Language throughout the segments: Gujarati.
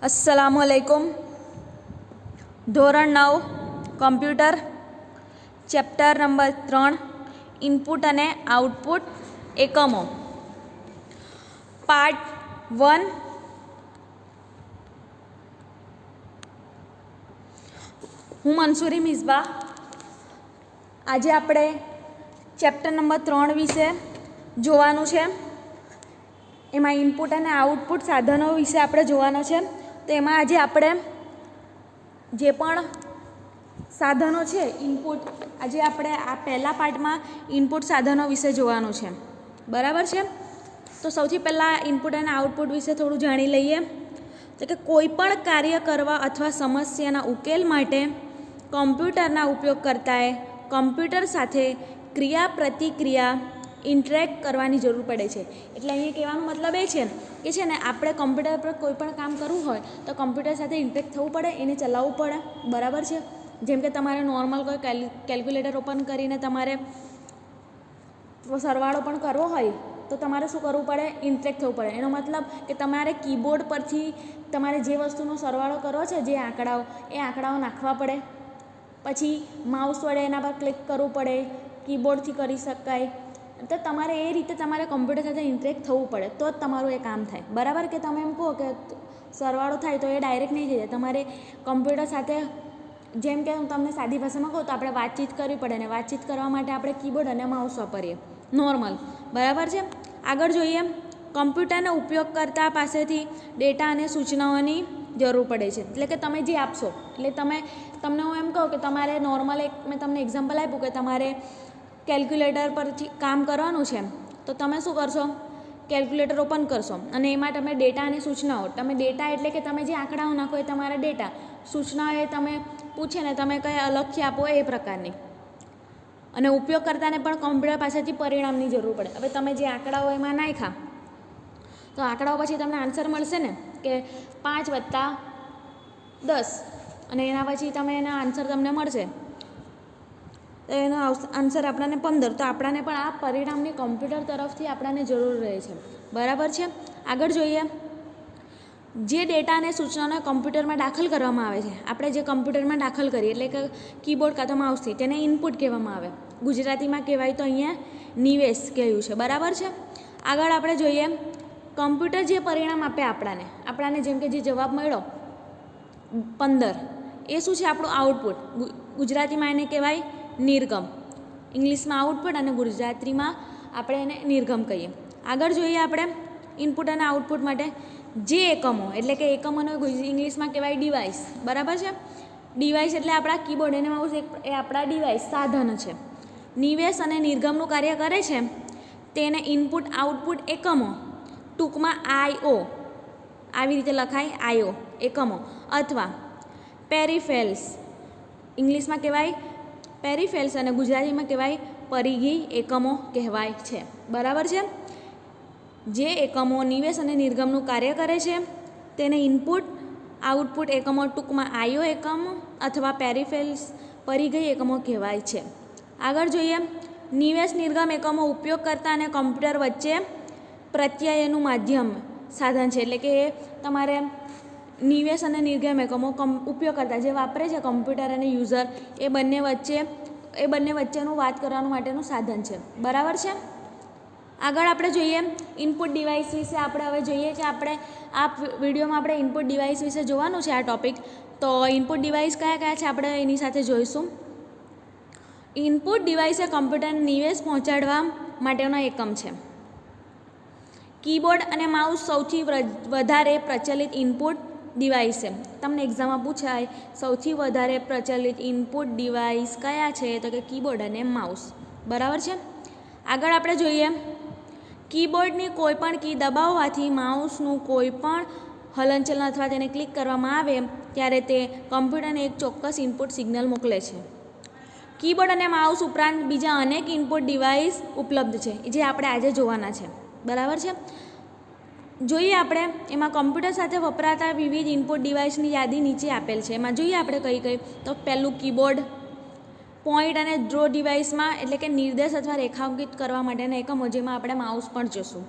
अस्सलामुअलैकुम। ધોરણ 9 કમ્પ્યુટર ચેપ્ટર નંબર 3 ઇનપુટ અને આઉટપુટ એકમો પાર્ટ 1। હું મંસૂરી મિસબા। આજે આપણે ચેપ્ટર નંબર 3 વિશે જોવાનું છે। એમાં ઇનપુટ અને આઉટપુટ સાધનો વિશે આપણે જોવાનો છે। તો એમાં આજે આપણે જે પણ સાધનો છે ઇનપુટ, આજે આપણે આ પહેલા પાર્ટમાં ઇનપુટ સાધનો વિશે જોવાનું છે, બરાબર છે। તો સૌથી પહેલાં ઇનપુટ અને આઉટપુટ વિશે થોડું જાણી લઈએ। તો કે કોઈ પણ કાર્ય કરવા અથવા સમસ્યાના ઉકેલ માટે કોમ્પ્યુટરના ઉપયોગકર્તાએ કોમ્પ્યુટર સાથે ક્રિયા પ્રતિક્રિયા ઇન્ટરેક્ટ કરવાની જરૂર પડે છે। એટલે અહીંયા કહેવાનો મતલબ એ છે કે છે ને આપણે કોમ્પ્યુટર પર કોઈ પણ કામ કરવું હોય તો કોમ્પ્યુટર સાથે ઇન્ટરેક્ટ થવું પડે, એને ચલાવવું પડે, બરાબર છે। જેમ કે તમારે નોર્મલ કોઈ કેલ્ક્યુલેટર ઓપન કરીને તમારે સરવાળો પણ કરવો હોય તો તમારે શું કરવું પડે? ઇન્ટરેક્ટ થવું પડે। એનો મતલબ કે તમારે કીબોર્ડ પરથી તમારે જે વસ્તુનો સરવાળો કરવો છે, જે આંકડાઓ, એ આંકડાઓ નાખવા પડે, પછી માઉસ વડે એના પર ક્લિક કરવું પડે, કીબોર્ડથી કરી શકાય। તો તમારે એ રીતે તમારે કોમ્પ્યુટર સાથે ઇન્ટરેક્ટ થવું પડે તો જ તમારું એ કામ થાય, બરાબર। કે તમે એમ કહો કે સરવાળો થાય તો એ ડાયરેક્ટ નહીં થઈ જાય, તમારે કોમ્પ્યુટર સાથે, જેમ કે હું તમને સાદી ભાષામાં કહું તો આપણે વાતચીત કરવી પડે, ને વાતચીત કરવા માટે આપણે કીબોર્ડ અને માઉસ વાપરીએ નોર્મલ, બરાબર છે। આગળ જોઈએ, કોમ્પ્યુટરનો ઉપયોગ કરતા પાસેથી ડેટા અને સૂચનાઓની જરૂર પડે છે। એટલે કે તમે જે આપશો, એટલે તમને હું એમ કહું કે તમારે નોર્મલ એક મેં તમને એક્ઝામ્પલ આપ્યું કે તમારે કેલ્ક્યુલેટર પરથી કામ કરવાનું છે, તો તમે શું કરશો? કેલ્ક્યુલેટર ઓપન કરશો અને એમાં તમે ડેટા અને સૂચનાઓ, તમે ડેટા એટલે કે તમે જે આંકડાઓ નાખો એ તમારા ડેટા, સૂચનાઓ એ તમે પૂછે ને તમે કંઈ અલગથી આપો એ પ્રકારની, અને ઉપયોગકર્તાને પણ કોમ્પ્યુટર પાસેથી પરિણામની જરૂર પડે। હવે તમે જે આંકડાઓ એમાં નાખ્યા તો આંકડાઓ પછી તમને આન્સર મળશે ને કે 5 + 10, અને એના પછી તમે એના આન્સર તમને મળશે, તો એનો આન્સર આપણને 15। તો આપણને પણ આ પરિણામની કોમ્પ્યુટર તરફથી આપણને જરૂર રહે છે, બરાબર છે। આગળ જોઈએ, જે ડેટા અને સૂચનાઓને કોમ્પ્યુટરમાં દાખલ કરવામાં આવે છે, આપણે જે કોમ્પ્યુટરમાં દાખલ કરીએ એટલે કે કીબોર્ડ કાં તો માઉસથી, તેને ઇનપુટ કહેવામાં આવે, ગુજરાતીમાં કહેવાય તો અહીંયા નિવેશ કહ્યું છે, બરાબર છે। આગળ આપણે જોઈએ, કોમ્પ્યુટર જે પરિણામ આપે આપણને જેમ કે જે જવાબ મળ્યો 15, એ શું છે? આપણું આઉટપુટ। ગુજરાતીમાં એને કહેવાય નિર્ગમ, ઇંગ્લિશમાં આઉટપુટ અને ગુજરાતીમાં આપણે એને નિર્ગમ કહીએ। આગળ જોઈએ આપણે ઇનપુટ અને આઉટપુટ માટે જે એકમો, એટલે કે એકમોને ઇંગ્લિશમાં કહેવાય ડિવાઇસ, બરાબર છે। ડિવાઇસ એટલે આપણા કીબોર્ડ અને માઉસ એ આપણા ડિવાઇસ, સાધન છે। નિવેશ અને નિર્ગમનું કાર્ય કરે છે તેને ઇનપુટ આઉટપુટ એકમો, ટૂંકમાં IO, આવી રીતે લખાય IO એકમો, અથવા પેરિફેરલ્સ, ઇંગ્લિશમાં કહેવાય પેરિફેરલ્સ અને ગુજરાતીમાં કહેવાય પરિઘી એકમો કહેવાય છે, બરાબર છે। જે એકમો નિવેશ અને નિર્ગમનું કાર્ય કરે છે તેને ઇનપુટ આઉટપુટ એકમો, ટૂંકમાં IO એકમો અથવા પેરિફેરલ્સ પરિઘી એકમો કહેવાય છે। આગળ જોઈએ, નિવેશ નિર્ગમ એકમો ઉપયોગકર્તા અને કોમ્પ્યુટર વચ્ચે પ્રત્યયનું માધ્યમ સાધન છે। એટલે કે તમારે નિવેશ અને નિર્ગમ એકમો ઉપયોગકર્તા જે વાપરે છે કોમ્પ્યુટર અને યુઝર, એ બંને વચ્ચેનું વાત કરવાનું માટેનું સાધન છે, બરાબર છે। આગળ આપણે જોઈએ ઇનપુટ ડિવાઇસ વિશે। આપણે હવે જોઈએ કે આપણે આ વિડીયોમાં આપણે ઇનપુટ ડિવાઇસ વિશે જોવાનું છે આ ટૉપિક। તો ઇનપુટ ડિવાઇસ કયા કયા છે આપણે એની સાથે જોઈશું। ઇનપુટ ડિવાઇસ એ કોમ્પ્યુટરને નિવેશ પહોંચાડવા માટેનો એકમ છે। કીબોર્ડ અને માઉસ સૌથી વધારે પ્રચલિત ઇનપુટ ડિવાઇસ છે। તમને એક્ઝામમાં પૂછાય સૌથી વધારે પ્રચલિત ઇનપુટ ડિવાઇસ કયા છે, તો કે કીબોર્ડ અને માઉસ, બરાબર છે। આગળ આપણે જોઈએ, કીબોર્ડની કોઈ પણ કી દબાવવાથી માઉસનું કોઈ પણ હલનચલન અથવા તેને ક્લિક કરવામાં આવે ત્યારે તે કોમ્પ્યુટરને એક ચોક્કસ ઇનપુટ સિગ્નલ મોકલે છે। કીબોર્ડ અને માઉસ ઉપરાંત બીજા અનેક ઇનપુટ ડિવાઇસ ઉપલબ્ધ છે જે આપણે આજે જોવાના છે, બરાબર છે। જોઈએ આપણે એમાં કોમ્પ્યુટર સાથે વપરાતા વિવિધ ઇનપુટ ડિવાઇસની યાદી નીચે આપેલ છે। એમાં જોઈએ આપણે કઈ તો પહેલું કીબોર્ડ, પોઈન્ટ અને ડ્રો ડિવાઇસમાં એટલે કે નિર્દેશ અથવા રેખાંકિત કરવા માટેના એકમો, જેમાં આપણે માઉસ પણ જોશું।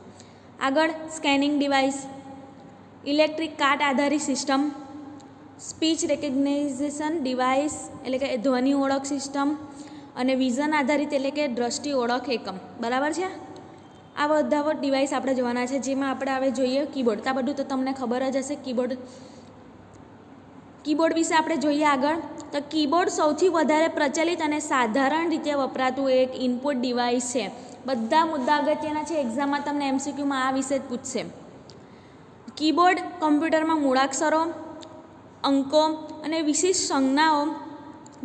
આગળ સ્કેનિંગ ડિવાઇસ, ઇલેક્ટ્રિક કાર્ટ આધારિત સિસ્ટમ, સ્પીચ રેકગ્નાઇઝેશન ડિવાઇસ એટલે કે ધ્વનિ ઓળખ સિસ્ટમ, અને વિઝન આધારિત એટલે કે દ્રષ્ટિ ઓળખ એકમ. બરાબર છે. આ બધા ડિવાઇસ આપણે જોવાના છે, જેમાં આપણે હવે જોઈએ કીબોર્ડ. આ બધું તો તમને ખબર જ હશે. કીબોર્ડ વિશે આપણે જોઈએ આગળ. તો કીબોર્ડ સૌથી વધારે પ્રચલિત અને સાધારણ રીતે વપરાતું એક ઇનપુટ ડિવાઇસ છે. બધા મુદ્દા અગત્યના છે. એક્ઝામમાં તમને MCQમાં આ વિશે જ પૂછશે. કીબોર્ડ કમ્પ્યુટરમાં મૂળાક્ષરો, અંકો અને વિશિષ્ટ સંજ્ઞાઓ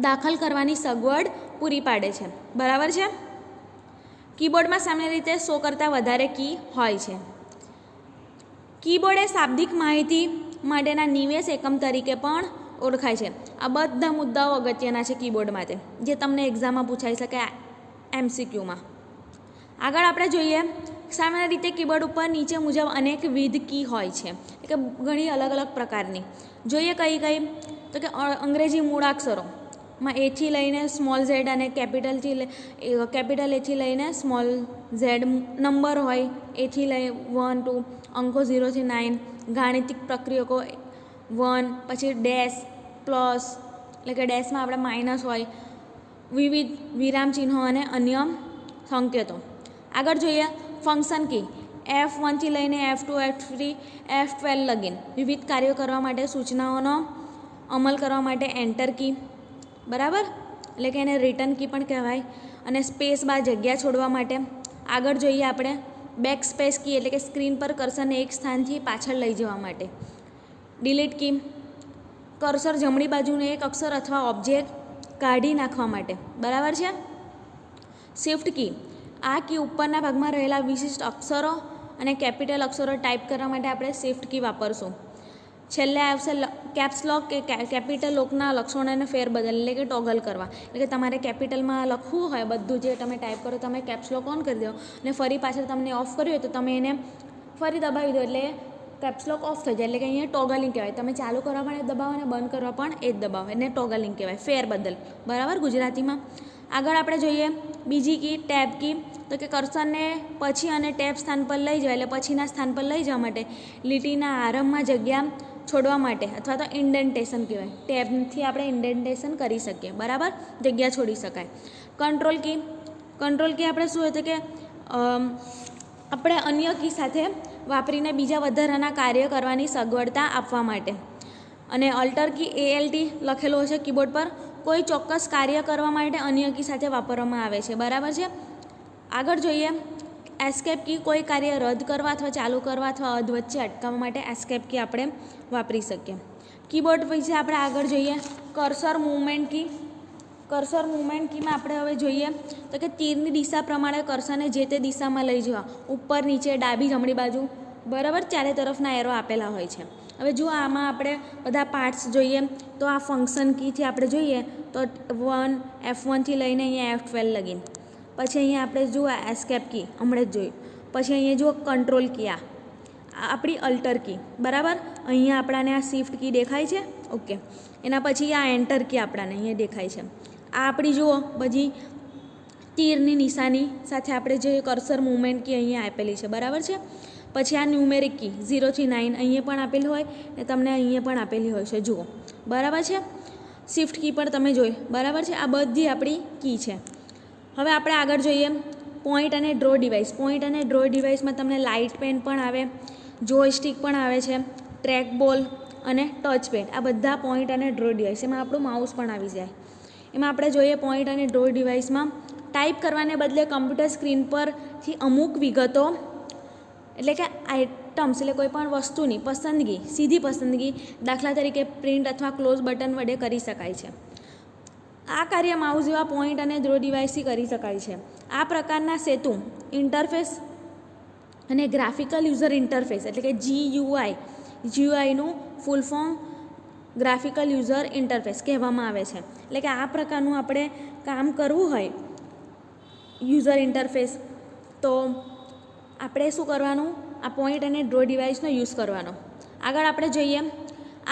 દાખલ કરવાની સગવડ પૂરી પાડે છે. બરાબર છે. કીબોર્ડમાં સામાન્ય રીતે 100 કરતાં વધારે કી હોય છે. કીબોર્ડ એ શાબ્દિક માહિતી માટેના નિવેશ એકમ તરીકે પણ ઓળખાય છે. આ બધા મુદ્દાઓ અગત્યના છે કીબોર્ડ માટે, જે તમને એક્ઝામમાં પૂછાઈ શકે MCQમાં. આગળ આપણે જોઈએ, સામાન્ય રીતે કીબોર્ડ ઉપર નીચે મુજબ અનેકવિધ કી હોય છે, એટલે કે ઘણી અલગ અલગ પ્રકારની. જોઈએ કઈ કઈ, તો કે અંગ્રેજી મૂળાક્ષરોમાં એથી લઈને સ્મોલ ઝેડ અને કેપિટલ એથી લઈને સ્મોલ ઝેડ. નંબર હોય એથી લઈ 1 2, અંકો 0 થી 9. ગાણિતિક પ્રક્રિયકો 1, પછી ડેશ, પ્લસ એટલે કે ડેશમાં આપણે માઇનસ હોય, વિવિધ વિરામ ચિહ્નો અને અન્ય સંકેતો. આગળ જોઈએ ફંક્શન કી, F1 થી લઈને F2, F3, F12 લગીન. વિવિધ કાર્યો કરવા માટે સૂચનાઓનો અમલ કરવા માટે એન્ટર કી. બરાબર, એટલે કે એને રિટર્ન કી પણ કહેવાય. અને સ્પેસ બાર જગ્યા છોડવા માટે. આગળ જોઈએ આપણે બેક સ્પેસ કી, એટલે કે સ્ક્રીન પર કર્સરને એક સ્થાનથી પાછળ લઈ જવા માટે. ડિલીટ કી, કર્સર જમણી બાજુનું એક અક્ષર અથવા ઓબ્જેક્ટ કાઢી નાખવા માટે. બરાબર છે. શિફ્ટ કી, આ કી ઉપરના ભાગમાં રહેલા વિશિષ્ટ અક્ષરો અને કેપિટલ અક્ષરો ટાઈપ કરવા માટે આપણે શિફ્ટ કી વાપરશું. છેલ્લે આવશે કેપ્સ લોક કે કેપિટલ લોકના લક્ષણોને ફેરબદલ એટલે કે ટોગલ કરવા. એટલે કે તમારે કેપિટલમાં લખવું હોય બધું જે તમે ટાઈપ કરો, તમે કેપ્સ લોક ઓન કરી દો અને ફરી પાછળ તમને ઓફ કર્યું હોય તો તમે એને ફરી દબાવી દો, એટલે કેપ્સ લોક ઓફ થઈ જાય. એટલે કે અહીંયા ટોગલિંગ કહેવાય. તમે ચાલુ કરવા પણ એ દબાવો અને બંધ કરવા પણ એ જ દબાવો, એને ટોગલિંગ કહેવાય, ફેરબદલ. બરાબર ગુજરાતીમાં. આગળ આપણે જોઈએ બીજી કી ટેબ કી, તો કે કર્સરને પછી અને ટેબ સ્થાન પર લઈ જવા એટલે પછીના સ્થાન પર લઈ જવા માટે, લીટીના આરંભમાં જગ્યા છોડવા માટે, અથવા તો ઇન્ડેન્ટેશન કહેવાય. ટેબથી આપણે ઇન્ડેન્ટેશન કરી શકીએ. બરાબર, જગ્યા છોડી શકાય. કંટ્રોલ કી, કંટ્રોલ કી આપણે શું હોય તો કે આપણે અન્ય કી સાથે વાપરીને બીજા વધારાના કાર્ય કરવાની સગવડતા આપવા માટે. અને અલ્ટર કી ALT લખેલું હશે કીબોર્ડ પર, કોઈ ચોક્કસ કાર્ય કરવા માટે અન્ય કી સાથે વાપરવામાં આવે છે. બરાબર છે. આગળ જોઈએ એસ્કેપ કી, કોઈ કાર્ય રદ કરવા અથવા ચાલુ કરવા અથવા અધવચ્ચે અટકાવવા માટે એસ્કેપ કી આપણે વાપરી શકીએ. કીબોર્ડ વિશે આપણે આગળ જોઈએ કર્સર મૂવમેન્ટ કી. કર્સર મૂવમેન્ટ કીમાં આપણે હવે જોઈએ તો કે તીરની દિશા પ્રમાણે કર્સરને જે તે દિશામાં લઈ જવા, ઉપર નીચે ડાબી જમણી બાજુ. બરાબર, ચારે તરફના એરો આપેલા હોય છે. હવે જો આમાં આપણે બધા પાર્ટ્સ જોઈએ તો આ ફંક્શન કીથી આપણે જોઈએ તો F1 થી લઈને અહીંયા F12 લગીન. પછી અહીંયા આપણે જુઓ એસ્કેપ કી હમણાં જ જોયું. પછી અહીંયા જુઓ કંટ્રોલ કી, આ આપણી અલ્ટર કી. બરાબર, અહીંયા આપણાને આ શિફ્ટ કી દેખાય છે. ઓકે, એના પછી આ એન્ટર કી આપણાને અહીંયા દેખાય છે. આ આપણી જુઓ બધી તીરની નિશાની સાથે આપણે જે કર્સર મૂવમેન્ટ કી અહીંયા આપેલી છે. બરાબર છે. પછી આ ન્યુમેરિક કી 0 થી 9 અહીંયા પણ આપેલી હોય ને તમને અહીંયા પણ આપેલી હોય છે. જુઓ, બરાબર છે. શિફ્ટ કી પણ તમે જોઈ. બરાબર છે. આ બધી આપણી કી છે. હવે આપણે આગળ જોઈએ પોઈન્ટ અને ડ્રો ડિવાઇસ. પોઈન્ટ અને ડ્રો ડિવાઇસમાં તમને લાઇટ પેન પણ આવે, જોયસ્ટિક પણ આવે છે, ટ્રેક બોલ અને ટચ પેડ. આ બધા પોઈન્ટ અને ડ્રો ડિવાઇસ. એમાં આપણું માઉસ પણ આવી જાય. એમાં આપણે જોઈએ પોઈન્ટ અને ડ્રો ડિવાઇસમાં ટાઈપ કરવાને બદલે કમ્પ્યુટર સ્ક્રીન પરથી અમુક વિગતો એટલે કે આઇટમ્સ એટલે કોઈ પણ વસ્તુની પસંદગી, સીધી પસંદગી, દાખલા તરીકે પ્રિન્ટ અથવા ક્લોઝ બટન વડે કરી શકાય છે. આ કાર્ય માઉસ જેવા પોઈન્ટ અને ડ્રો ડિવાઇસથી કરી શકાય છે. આ પ્રકારના સેતુ ઇન્ટરફેસ અને ગ્રાફિકલ યુઝર ઇન્ટરફેસ એટલે કે GUIનું full form graphical user interface કહેવામાં આવે છે. એટલે કે આ પ્રકારનું આપણે કામ કરવું હોય યુઝર ઇન્ટરફેસ, તો આપણે શું કરવાનું, આ પોઈન્ટ અને ડ્રો ડિવાઇસનો યુઝ કરવાનો. આગળ આપણે જોઈએ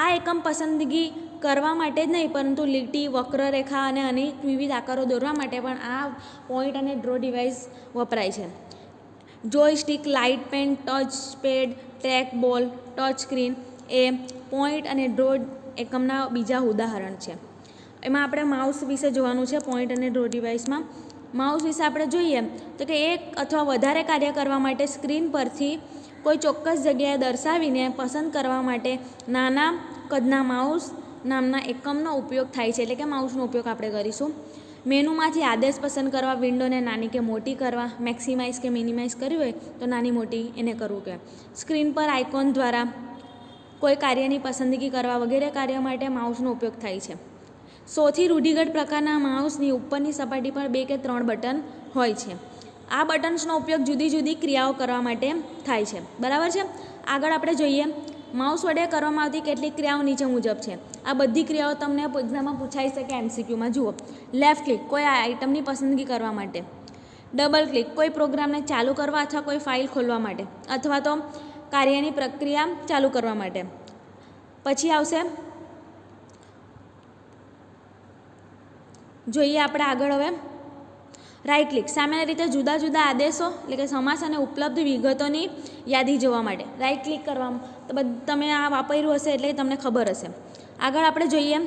આ એકમ પસંદગી કરવા માટે જ નહીં પરંતુ લીટી, વક્રરેખા અને અનેક વિવિધ આકારો દોરવા માટે પણ આ પોઈન્ટ અને ડ્રો ડિવાઇસ વપરાય છે. Joystick, light pen, touchpad, trackball, touch screen એ પોઈન્ટ અને ડ્રો એકમના બીજા ઉદાહરણ છે. એમાં આપણે માઉસ વિશે જોવાનું છે. પોઈન્ટ અને ડ્રો ડિવાઇસમાં માઉસ વિશે આપણે જોઈએ તો કે એક અથવા વધારે કાર્ય કરવા માટે સ્ક્રીન પરથી કોઈ ચોક્કસ જગ્યાએ દર્શાવીને પસંદ કરવા માટે નાના કદના માઉસ નામના એકમનો ઉપયોગ થાય છે, એટલે કે માઉસનો ઉપયોગ આપણે કરીશું. મેનુમાંથી આદેશ પસંદ કરવા, વિન્ડોને નાની કે મોટી કરવા, મેક્સિમાઇઝ કે મિનિમાઇઝ કરવી હોય તો નાની મોટી એને કરવું કહેવાય. સ્ક્રીન પર આઇકોન દ્વારા કોઈ કાર્યની પસંદગી કરવા વગેરે કાર્ય માટે માઉસનો ઉપયોગ થાય છે. સૌથી રૂઢિગત પ્રકારના માઉસની ઉપરની સપાટી પર 2 કે 3 બટન હોય છે. આ બટન્સનો ઉપયોગ જુદી જુદી ક્રિયાઓ કરવા માટે થાય છે. બરાબર છે. આગળ આપણે જોઈએ માઉસ વડે કરવામાં આવતી કેટલીક ક્રિયાઓ નીચે મુજબ છે. આ બધી ક્રિયાઓ તમને એક્ઝામમાં પૂછાઈ શકે MCQમાં. જુઓ, લેફ્ટ ક્લિક કોઈ આઇટમની પસંદગી કરવા માટે, ડબલ ક્લિક કોઈ પ્રોગ્રામને ચાલુ કરવા અથવા કોઈ ફાઇલ ખોલવા માટે અથવા તો કાર્યની પ્રક્રિયા ચાલુ કરવા માટે. પછી આવશે, જોઈએ આપણે આગળ હવે રાઇટ ક્લિક સામાન્ય રીતે જુદા જુદા આદેશો એટલે કે સમાસ અને ઉપલબ્ધ વિગતોની યાદી જોવા માટે રાઇટ ક્લિક કરવામાં. તો તમે આ વાપર્યું હશે એટલે તમને ખબર હશે. આગળ આપણે જોઈએ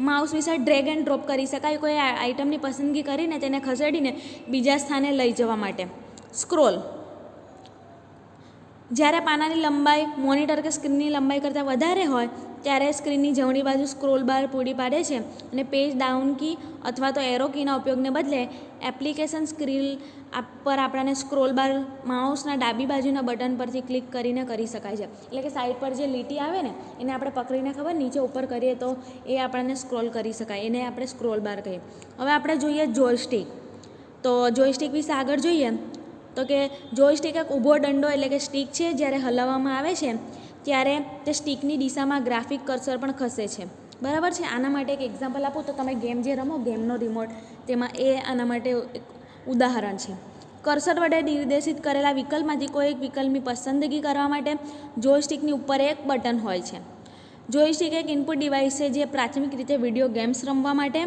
માઉસ વિશે ડ્રેગ એન્ડ ડ્રોપ કરી શકાય, કોઈ આઇટમની પસંદગી કરીને તેને ખસેડીને બીજા સ્થાને લઈ જવા માટે. સ્ક્રોલ જ્યારે પાનાની લંબાઈ મોનિટર કે સ્ક્રીનની લંબાઈ કરતાં વધારે હોય ત્યારે સ્ક્રીનની જમણી બાજુ સ્ક્રોલ બાર પૂરી પાડે છે અને પેજ ડાઉન કી અથવા તો એરો કીના ઉપયોગને બદલે એપ્લિકેશન સ્ક્રીન પર આપણને સ્ક્રોલ બાર માઉસના ડાબી બાજુના બટન પરથી ક્લિક કરીને કરી શકાય છે. એટલે કે સાઈડ પર જે લીટી આવે ને એને આપણે પકડીને ખબર નીચે ઉપર કરીએ તો એ આપણને સ્ક્રોલ કરી શકાય, એને આપણે સ્ક્રોલ બાર કહીએ. હવે આપણે જોઈએ જોયસ્ટિક. તો જોયસ્ટિક વિશે આગળ જોઈએ તો કે જોયસ્ટિક એક ઊભો દંડો એટલે કે સ્ટિક છે. જ્યારે હલાવવામાં આવે છે ત્યારે તે સ્ટિકની દિશામાં ગ્રાફિક કર્સર પણ ખસે છે. બરાબર છે. આના માટે એક એક્ઝામ્પલ આપું તો તમે ગેમ જે રમો ગેમનો રિમોટ તેમાં એ આના માટે એક ઉદાહરણ છે. કર્સર વડે નિર્દેશિત કરેલા વિકલ્પમાંથી કોઈ એક વિકલ્પની પસંદગી કરવા માટે જોયસ્ટિકની ઉપર એક બટન હોય છે. જોયસ્ટિક એક ઇનપુટ ડિવાઇસ છે જે પ્રાથમિક રીતે વિડીયો ગેમ્સ રમવા માટે,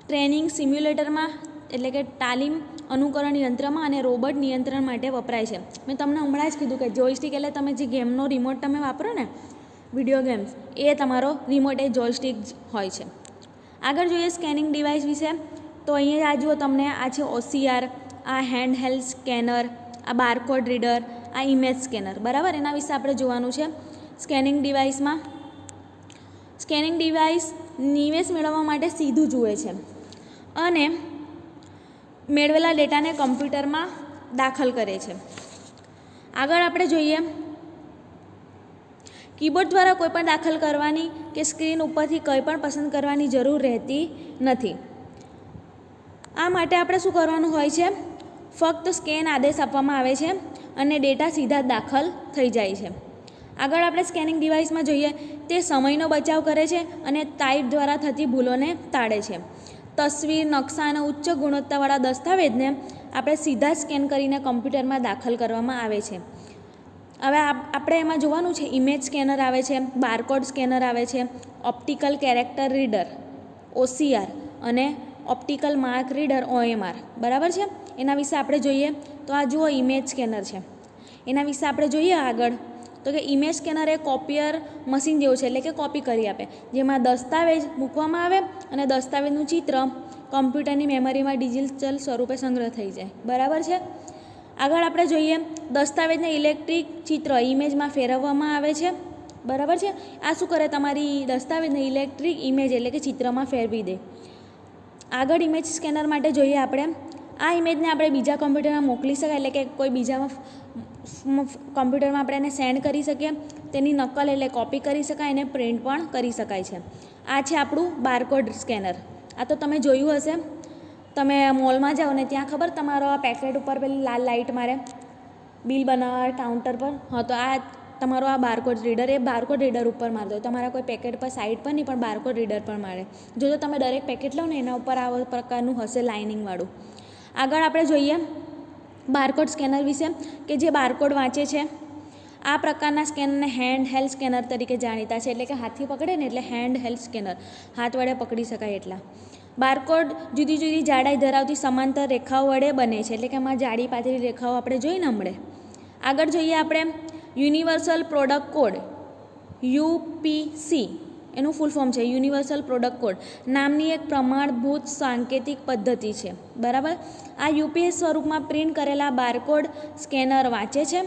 ટ્રેનિંગ સિમ્યુલેટરમાં એટલે કે તાલીમ અનુકરણ યંત્રમાં અને રોબોટ નિયંત્રણ માટે વપરાય છે. મેં તમને હમણાં જ કીધું કે જોયસ્ટિક એટલે તમે જે ગેમનો રિમોટ તમે વાપરો ને વિડીયો ગેમ્સ એ તમારો રિમોટ એ જોયસ્ટિક હોય છે. આગળ જોઈએ સ્કેનિંગ ડિવાઇસ વિશે. તો અહીંયા આ જુઓ તમને આ છે OCR, આ હેન્ડ હેલ્ડ સ્કેનર, આ બારકોડ રીડર, આ ઇમેજ સ્કેનર. બરાબર, એના વિશે આપણે જોવાનું છે. સ્કેનિંગ ડિવાઇસમાં સ્કેનિંગ ડિવાઇસ નિવેશ મેળવવા માટે સીધું જુએ છે અને મેળવેલા ડેટાને કમ્પ્યુટરમાં દાખલ કરે છે. આગળ આપણે જોઈએ કીબોર્ડ દ્વારા કોઈ પણ દાખલ કરવાની કે સ્ક્રીન ઉપરથી કંઈ પણ પસંદ કરવાની જરૂર રહેતી નથી. આ માટે આપણે શું કરવાનું હોય છે, ફક્ત સ્કેન આદેશ આપવામાં આવે છે અને ડેટા સીધા દાખલ થઈ જાય છે. આગળ આપણે સ્કેનિંગ ડિવાઇસમાં જોઈએ તે સમયનો બચાવ કરે છે અને ટાઈપ દ્વારા થતી ભૂલોને ટાળે છે. તસવીર, નકશા અને ઉચ્ચ ગુણવત્તાવાળા દસ્તાવેજને આપણે સીધા સ્કેન કરીને કમ્પ્યુટરમાં દાખલ કરવામાં આવે છે. હવે આપણે એમાં જોવાનું છે ઇમેજ સ્કેનર આવે છે, બારકોડ સ્કેનર આવે છે, ઓપ્ટિકલ કેરેક્ટર રીડર OCR અને ઓપ્ટિકલ માર્ક રીડર OMR. બરાબર છે. એના વિશે આપણે જોઈએ તો આ જુઓ ઇમેજ સ્કેનર છે. એના વિશે આપણે જોઈએ આગળ તો કે ઇમેજ સ્કેનર એ કોપિયર મશીન જેવું છે, એટલે કે કોપી કરી આપે, જેમાં દસ્તાવેજ મૂકવામાં આવે અને દસ્તાવેજનું ચિત્ર કમ્પ્યુટરની મેમરીમાં ડિજિટલ સ્વરૂપે સંગ્રહ થઈ જાય. બરાબર છે. આગળ આપણે જોઈએ દસ્તાવેજને ઇલેક્ટ્રિક ચિત્ર ઇમેજમાં ફેરવવામાં આવે છે. બરાબર છે. આ શું કરે, તમારી દસ્તાવેજને ઇલેક્ટ્રિક ઇમેજ એટલે કે ચિત્રમાં ફેરવી દે. આગળ ઇમેજ સ્કેનર માટે જોઈએ આપણે આ ઇમેજને આપણે બીજા કમ્પ્યુટરમાં મોકલી શકાય, એટલે કે કોઈ બીજામાં કમ્પ્યુટરમાં આપણે એને સેન્ડ કરી શકીએ. તેની નકલ એટલે કોપી કરી શકાય અને પ્રિન્ટ પણ કરી શકાય છે. આ છે આપણું બારકોડ સ્કેનર. આ તો તમે જોયું હશે, તમે મોલમાં જાઓ ને ત્યાં ખબર તમારો આ પેકેટ ઉપર પેલી લાલ લાઇટ મારે બિલ બનાવવા કાઉન્ટર પર, હા તો આ તમારો આ બારકોડ રીડર એ બારકોડ રીડર ઉપર મારતો. તમારા કોઈ પેકેટ પર સાઈડ પર નહીં પણ બારકોડ રીડર પર મારે. જો તમે દરેક પેકેટ લો ને એના ઉપર આવા પ્રકારનું હશે લાઇનિંગવાળું. આગળ આપણે જોઈએ બારકોડ સ્કેનર વિશે કે જે બારકોડ વાંચે છે. આ પ્રકારના સ્કેનરને હેન્ડ હેલ્ડ સ્કેનર તરીકે જાણીતા છે, એટલે કે હાથથી પકડે ને એટલે હેન્ડ હેલ્ડ સ્કેનર, હાથ વડે પકડી શકાય એટલા. બારકોડ જુદી જુદી જાડાઈ ધરાવતી સમાંતર રેખાઓ વડે બને છે, એટલે કે આમાં જાડી પાતળી રેખાઓ આપણે જોઈને હમણે. આગળ જોઈએ આપણે યુનિવર્સલ પ્રોડક્ટ કોડ યુપીસી, એનું ફૂલ ફોર્મ છે યુનિવર્સલ પ્રોડક્ટ કોડ નામની એક પ્રમાણભૂત સાંકેતિક પદ્ધતિ છે. બરાબર. આ યુપીએસ સ્વરૂપમાં પ્રિન્ટ કરેલા બારકોડ સ્કેનર વાંચે છે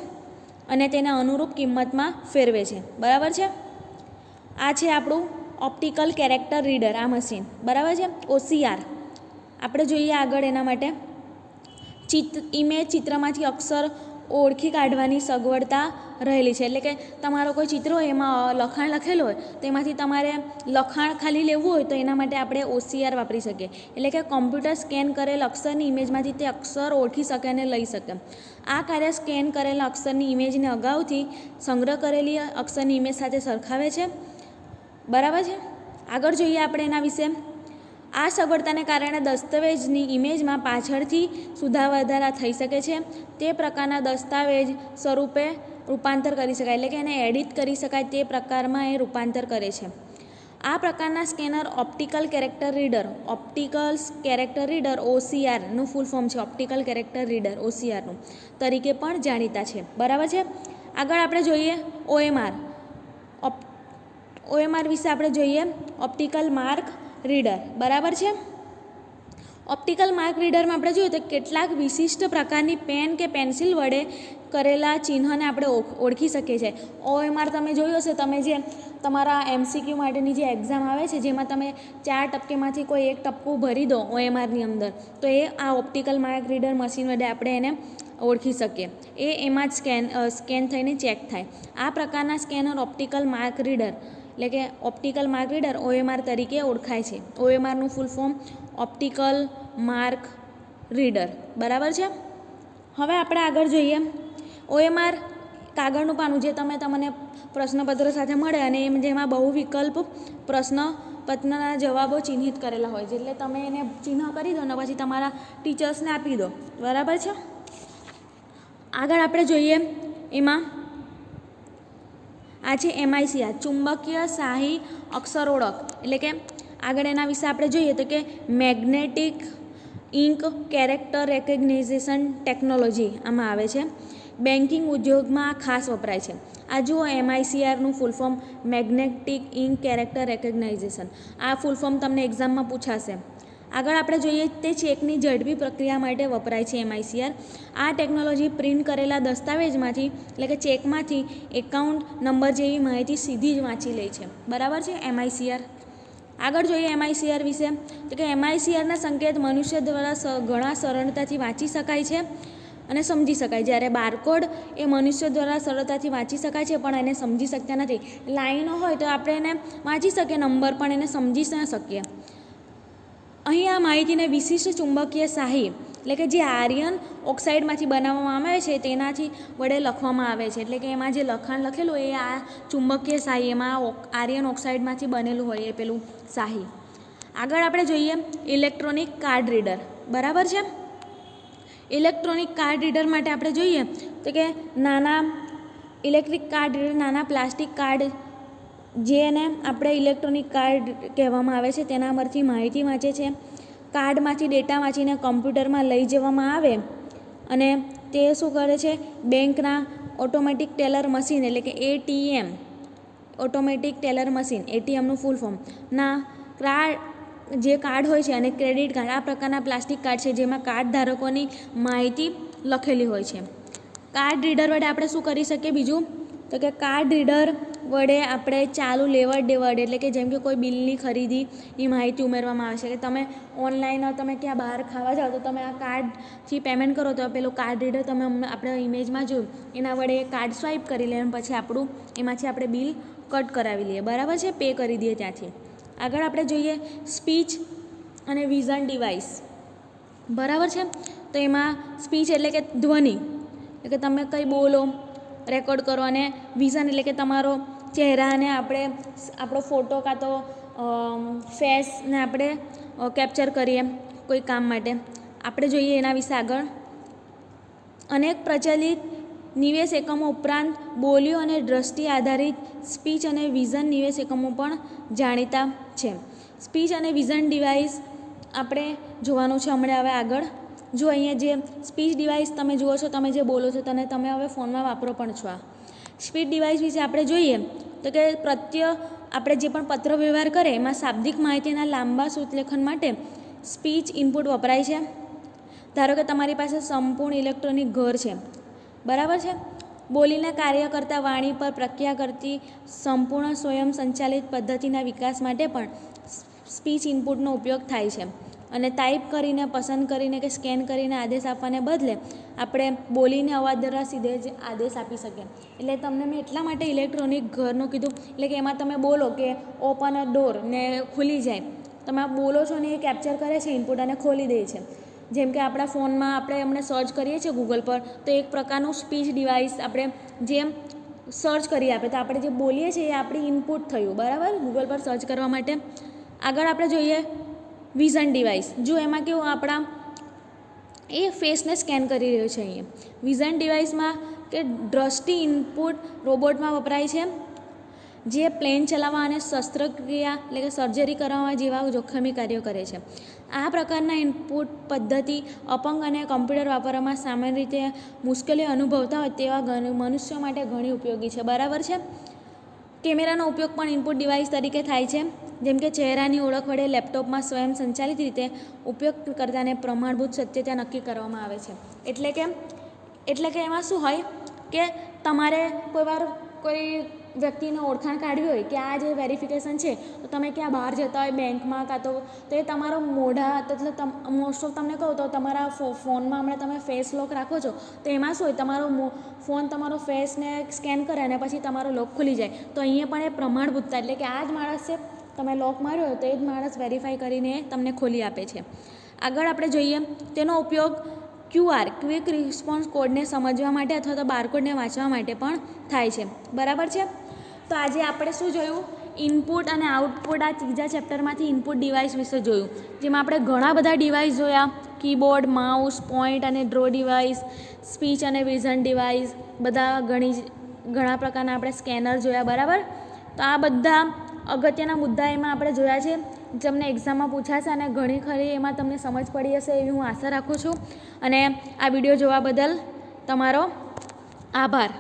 અને તેને અનુરૂપ કિંમતમાં ફેરવે છે. બરાબર છે. આ છે આપણું ઓપ્ટિકલ કેરેક્ટર રીડર, આ મશીન. બરાબર છે. OCR આપણે જોઈએ આગળ. એના માટે ઇમેજ ચિત્રમાંથી અક્ષર ઓળખી કાઢવાની સગવડતા રહેલી છે, એટલે કે તમારો કોઈ ચિત્ર હોય એમાં લખાણ લખેલું હોય તેમાંથી તમારે લખાણ ખાલી લેવું હોય તો એના માટે આપણે OCR વાપરી શકીએ, એટલે કે કોમ્પ્યુટર સ્કેન કરેલ અક્ષરની ઇમેજમાંથી તે અક્ષર ઓળખી શકે અને લઈ શકે. આ કાર્ય સ્કેન કરેલા અક્ષરની ઇમેજને અગાઉથી સંગ્રહ કરેલી અક્ષરની ઇમેજ સાથે સરખાવે છે. બરાબર છે. આગળ જોઈએ આપણે એના વિશે. આ સગવડતાને કારણે દસ્તાવેજની ઇમેજમાં પાછળથી સુધાર વધારા થઈ શકે છે. તે પ્રકારના દસ્તાવેજ સ્વરૂપે રૂપાંતર કરી શકાય, એટલે કે એને એડિટ કરી શકાય તે પ્રકારમાં એ રૂપાંતર કરે છે. આ પ્રકારના સ્કેનર ઓપ્ટિકલ કેરેક્ટર રીડર OCRનું ફૂલ ફોર્મ છે ઓપ્ટિકલ કેરેક્ટર રીડર OCRનું તરીકે પણ જાણીતા છે. બરાબર છે. આગળ આપણે જોઈએ OMR વિશે આપણે જોઈએ ઓપ્ટિકલ માર્ક રીડર. બરાબર છે. ઓપ્ટિકલ માર્ક રીડરમાં આપણે જોઈએ તો કેટલાક વિશિષ્ટ પ્રકારની પેન કે પેન્સિલ વડે કરેલા ચિહ્નને આપણે ઓળખી શકીએ છીએ. OMR તમે જોયું હશે, તમે જે તમારા MCQ માટેની જે એક્ઝામ આવે છે જેમાં તમે 4 ટપકીમાંથી કોઈ એક ટપકું ભરી દો OMRની અંદર, તો એ આ ઓપ્ટિકલ માર્ક રીડર મશીન વડે આપણે એને ઓળખી શકીએ. એમાં જ સ્કેન થઈને ચેક થાય. આ પ્રકારના સ્કેનર ઓપ્ટિકલ માર્ક રીડર, એટલે કે ઓપ્ટિકલ માર્ક રીડર OMR તરીકે ઓળખાય છે. OMRનું full form optical mark reader. બરાબર છે. હવે આપણે આગળ જોઈએ OMR કાગળનું પાનું જે તમને પ્રશ્નપત્ર સાથે મળે અને જેમાં બહુ વિકલ્પ પ્રશ્નપત્રના જવાબો ચિહ્નિત કરેલા હોય છે, એટલે તમે એને ચિહ્ન કરી દો અને પછી તમારા ટીચર્સને આપી દો. બરાબર છે. આગળ આપણે જોઈએ એમાં આ છે MICR ચુંબકીય શાહી અક્ષર ઓળખ, એટલે કે આગળ એના વિશે આપણે જોઈએ તો કે મેગ્નેટિક ઇન્ક કેરેક્ટર રેકગ્નાઇઝેશન ટેકનોલોજી આમાં આવે છે. બેન્કિંગ ઉદ્યોગમાં આ ખાસ વપરાય છે. આ જુઓ MICRનું full form magnetic ink character recognition. આ ફૂલ ફોર્મ તમને એક્ઝામમાં પૂછાશે. આગળ આપણે જોઈએ તે ચેકની ઝડપી પ્રક્રિયા માટે વપરાય છે MICR. આ ટેકનોલોજી પ્રિન્ટ કરેલા દસ્તાવેજમાંથી, એટલે કે ચેકમાંથી એકાઉન્ટ નંબર જેવી માહિતી સીધી જ વાંચી લે છે. બરાબર છે. MICR. આગળ જોઈએ MICR વિશે તો કે MICRના સંકેત મનુષ્ય દ્વારા ઘણા સરળતાથી વાંચી શકાય છે અને સમજી શકાય, જ્યારે બારકોડ એ મનુષ્ય દ્વારા સરળતાથી વાંચી શકાય છે પણ એને સમજી શકતા નથી. લાઈનો હોય તો આપણે એને વાંચી શકીએ નંબર, પણ એને સમજી ન શકીએ. અહીં આ માહિતીને વિશિષ્ટ ચુંબકીય શાહી, એટલે કે જે આયર્ન ઓક્સાઇડમાંથી બનાવવામાં આવે છે તેનાથી વડે લખવામાં આવે છે, એટલે કે એમાં જે લખાણ લખેલું એ આ ચુંબકીય શાહી, એમાં આયર્ન ઓક્સાઇડમાંથી બનેલું હોય એ પેલું શાહી. આગળ આપણે જોઈએ ઇલેક્ટ્રોનિક કાર્ડ રીડર. બરાબર છે. ઇલેક્ટ્રોનિક કાર્ડ રીડર માટે આપણે જોઈએ તો કે નાના ઇલેક્ટ્રિક કાર્ડ રીડર નાના પ્લાસ્ટિક કાર્ડ, જેને આપણે ઇલેક્ટ્રોનિક કાર્ડ કહેવામાં આવે છે, તેના પરથી માહિતી વાંચે છે. કાર્ડમાંથી ડેટા વાંચીને કમ્પ્યુટરમાં લઈ જવામાં આવે અને તે શું કરે છે, બેંકના ઓટોમેટિક ટેલર મશીન, એટલે કે ATM ઓટોમેટિક ટેલર મશીન, ATMનું ફૂલ ફોર્મ ના જે કાર્ડ હોય છે અને ક્રેડિટ કાર્ડ, આ પ્રકારના પ્લાસ્ટિક કાર્ડ છે જેમાં કાર્ડ ધારકોની માહિતી લખેલી હોય છે. કાર્ડ રીડર વડે આપણે શું કરી શકીએ બીજું તો કે કાર્ડ રીડર વડે આપણે ચાલુ લેવડ દેવડ, એટલે કે જેમ કે કોઈ બિલની ખરીદીની માહિતી ઉમેરવામાં આવે છે કે તમે ઓનલાઈન તમે ક્યાં બહાર ખાવા જાઓ તો તમે આ કાર્ડથી પેમેન્ટ કરો તો પેલું કાર્ડ રીડર તમે આપણે ઇમેજમાં જોયું એના વડે કાર્ડ સ્વાઇપ કરી લે અને પછી એમાંથી આપણે બિલ કટ કરાવી લઈએ. બરાબર છે. પે કરી દઈએ ત્યાંથી. આગળ આપણે જોઈએ સ્પીચ અને વિઝન ડિવાઇસ. બરાબર છે. તો એમાં સ્પીચ એટલે કે ધ્વનિ, એટલે કે તમે કંઈ બોલો, રેકોર્ડ કરો, અને વિઝન એટલે કે તમારો ચહેરાને આપણો ફોટો કાં તો ફેસને આપણે કેપ્ચર કરીએ કોઈ કામ માટે. આપણે જોઈએ એના વિશે આગળ. અનેક પ્રચલિત નિવેશ એકમો ઉપરાંત બોલીઓ અને દ્રષ્ટિ આધારિત સ્પીચ અને વિઝન નિવેશ એકમો પણ જાણીતા છે. સ્પીચ અને વિઝન ડિવાઇસ આપણે જોવાનું છે હમણાં હવે આગળ. જો અહીંયા જે સ્પીચ ડિવાઇસ તમે જુઓ છો, તમે જે બોલો છો તમે હવે ફોનમાં વાપરો પણ છો. આ સ્પીચ ડિવાઇસ વિશે આપણે જોઈએ તો કે આપણે જે પણ પત્ર વ્યવહાર કરે એમાં શાબ્દિક માહિતીના લાંબા સુતલેખન માટે સ્પીચ ઇનપુટ વપરાય છે. ધારો કે તમારી પાસે સંપૂર્ણ ઇલેક્ટ્રોનિક ઘર છે, બરાબર છે. બોલીને કાર્ય કરતા વાણી પર પ્રક્રિયા કરતી સંપૂર્ણ સ્વયં સંચાલિત પદ્ધતિના વિકાસ માટે પણ સ્પીચ ઇનપુટનો ઉપયોગ થાય છે. અને ટાઈપ કરીને, પસંદ કરીને કે સ્કેન કરીને આદેશ આપવાને બદલે આપણે બોલીને અવાજ દ્વારા સીધે જ આદેશ આપી શકીએ. એટલે તમને મેં એટલા માટે ઇલેક્ટ્રોનિક ઘરનું કીધું, એટલે કે એમાં તમે બોલો કે ઓપન અ ડોર ને ખુલી જાય. તમે બોલો છો ને એ કેપ્ચર કરે છે ઇનપુટ અને ખોલી દે છે. જેમ કે આપણા ફોનમાં આપણે એમને સર્ચ કરીએ છીએ ગૂગલ પર, તો એક પ્રકારનું સ્પીચ ડિવાઇસ આપણે જેમ સર્ચ કરી આપે તો આપણે જે બોલીએ છીએ એ આપણી ઇનપુટ થયું, બરાબર, ગૂગલ પર સર્ચ કરવા માટે. આગળ આપણે જોઈએ વિઝન ડિવાઇસ. જો એમાં કેવું આપણા એ ફેસને સ્કેન કરી રહ્યો છે. અહીંયા વિઝન ડિવાઇસમાં કે દ્રષ્ટિ ઇનપુટ રોબોટમાં વપરાય છે, જે પ્લેન ચલાવવા અને શસ્ત્રક્રિયા એટલે કે સર્જરી કરવામાં જેવા જોખમી કાર્યો કરે છે. આ પ્રકારના ઇનપુટ પદ્ધતિ અપંગ અને કમ્પ્યુટર વાપરવામાં સામાન્ય રીતે મુશ્કેલી અનુભવતા હોય તેવા મનુષ્યો માટે ઘણી ઉપયોગી છે, બરાબર છે. કેમેરાનો ઉપયોગ પણ ઇનપુટ ડિવાઇસ તરીકે થાય છે. જેમ કે ચહેરાની ઓળખ વડે લેપટોપમાં સ્વયં સંચાલિત રીતે ઉપયોગકર્તાને પ્રમાણભૂત સત્યતા નક્કી કરવામાં આવે છે. એટલે કે એમાં શું હોય કે તમારે કોઈ વ્યક્તિને ઓળખાણ કાઢવી હોય કે આ જે વેરિફિકેશન છે, તો તમે ક્યાં બહાર જતા હોય બેંકમાં કાં તો એ તમારો મોઢા, એટલે મોસ્ટ ઓફ તમને કહું તો તમારા ફોનમાં હમણાં તમે ફેસ લોક રાખો છો, તો એમાં શું હોય તમારો ફોન તમારો ફેસને સ્કેન કરે અને પછી તમારો લોક ખુલી જાય. તો અહીંયા પણ એ પ્રમાણભૂતતા, એટલે કે આ જ માણસ છે, તમે લોક માર્યો હોય તો એ જ માણસ વેરીફાઈ કરીને તમને ખોલી આપે છે. આગળ આપણે જોઈએ તેનો ઉપયોગ QR ક્વિક રિસ્પોન્સ કોડને સમજવા માટે અથવા તો બારકોડને વાંચવા માટે પણ થાય છે, બરાબર છે. તો આજે આપણે શું જોયું? ઇનપુટ અને આઉટપુટ. આ ત્રીજા ચેપ્ટરમાંથી ઇનપુટ ડિવાઇસ વિશે જોયું, જેમાં આપણે ઘણા બધા ડિવાઇસ જોયા. કીબોર્ડ, માઉસ, પોઈન્ટ અને ડ્રો ડિવાઇસ, સ્પીચ અને વિઝન ડિવાઇસ, બધા ઘણા પ્રકારના આપણે સ્કેનર જોયા, બરાબર. તો આ બધા અગત્યના મુદ્દા એમાં આપણે જોયા છે, તમને એક્ઝામમાં પૂછાશે અને ઘણી ખરી એમાં તમને સમજ પડી હશે એવી હું આશા રાખું છું. અને આ વિડીયો જોવા બદલ તમારો આભાર.